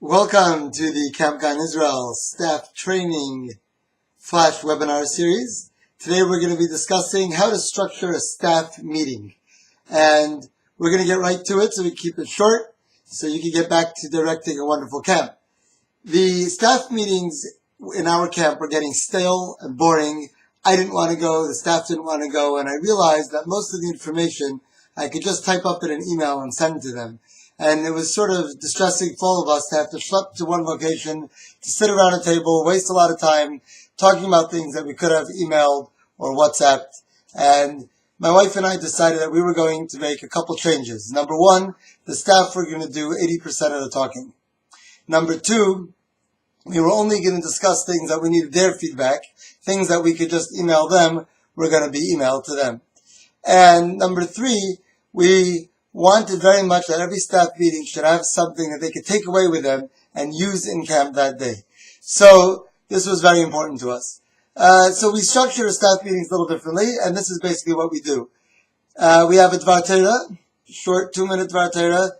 Welcome to the Camp Gan Israel Staff Training Flash Webinar Series. Today we're going to be discussing how to structure a staff meeting. And we're going to get right to it so we keep it short so you can get back to directing a wonderful camp. The staff meetings in our camp were getting stale and boring. I didn't want to go, the staff didn't want to go, and I realized that most of the information I could just type up in an email and send to them. And it was sort of distressing for all of us to have to schlep to one location, to sit around a table, waste a lot of time talking about things that we could have emailed or WhatsApped. And my wife and I decided that we were going to make a couple changes. Number one, the staff were going to do 80% of the talking. Number two, we were only going to discuss things that we needed their feedback. Things that we could just email them were going to be emailed to them. And number three, we wanted very much that every staff meeting should have something that they could take away with them and use in camp that day. So this was very important to us. So we structured our staff meetings a little differently, and this is basically what we do. We have a Dvar Torah, short 2-minute Dvar Torah,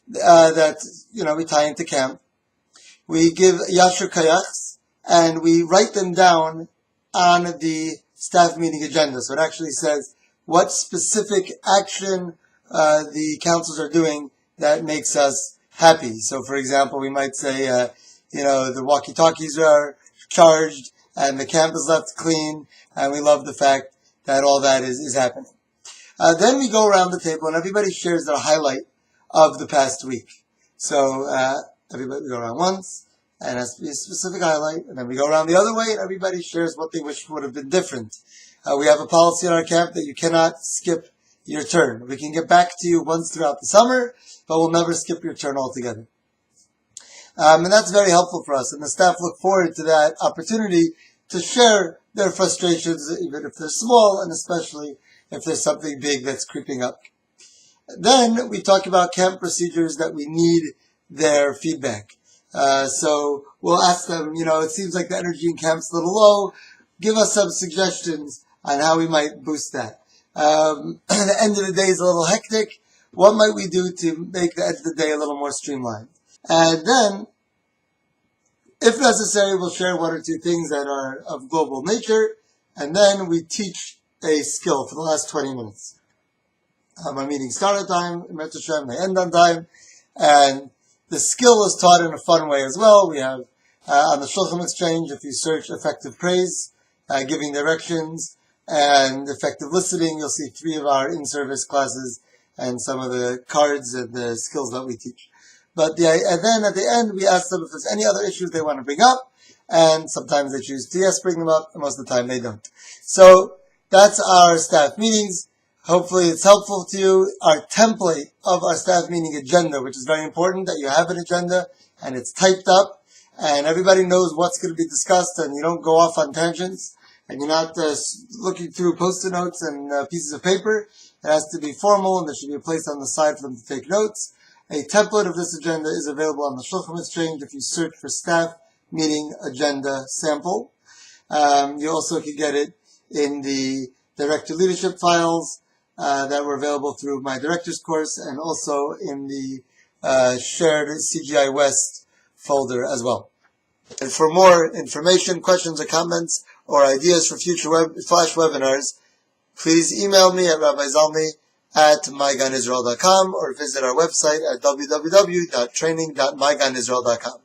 that, we tie into camp. We give Yashar Kayachs, and we write them down on the staff meeting agenda. So it actually says what specific action the councils are doing that makes us happy. So, for example, we might say, the walkie-talkies are charged and the camp is left clean, and we love the fact that all that is happening. Then we go around the table and everybody shares their highlight of the past week. So everybody, we go around once, and it has to be a specific highlight, and then we go around the other way and everybody shares what they wish would have been different. We have a policy in our camp that you cannot skip your turn. We can get back to you once throughout the summer, but we'll never skip your turn altogether. And that's very helpful for us, and the staff look forward to that opportunity to share their frustrations, even if they're small, and especially if there's something big that's creeping up. Then we talk about camp procedures that we need their feedback. So we'll ask them, it seems like the energy in camp's a little low. Give us some suggestions on how we might boost that. The end of the day is a little hectic. What might we do to make the end of the day a little more streamlined? And then, if necessary, we'll share one or two things that are of global nature, and then we teach a skill for the last 20 minutes. My meetings start on time, they end on time, and the skill is taught in a fun way as well. We have on the Shulchan Exchange, if you search effective praise, giving directions, and effective listening, you'll see 3 of our in-service classes and some of the cards and the skills that we teach. And then at the end, we ask them if there's any other issues they want to bring up, and sometimes they choose to bring them up, and most of the time they don't. So that's our staff meetings. Hopefully it's helpful to you. Our template of our staff meeting agenda, which is very important that you have an agenda and it's typed up and everybody knows what's going to be discussed and you don't go off on tangents and you're not looking through post-it notes and pieces of paper. It has to be formal and there should be a place on the side for them to take notes. A template of this agenda is available on the Shulchan Exchange if you search for staff meeting agenda sample. You also can get it in the director leadership files that were available through my director's course and also in the shared CGI West folder as well. And for more information, questions or comments, or ideas for future Flash webinars, please email me at rabbizalmi@myganisrael.com or visit our website at www.training.myganisrael.com.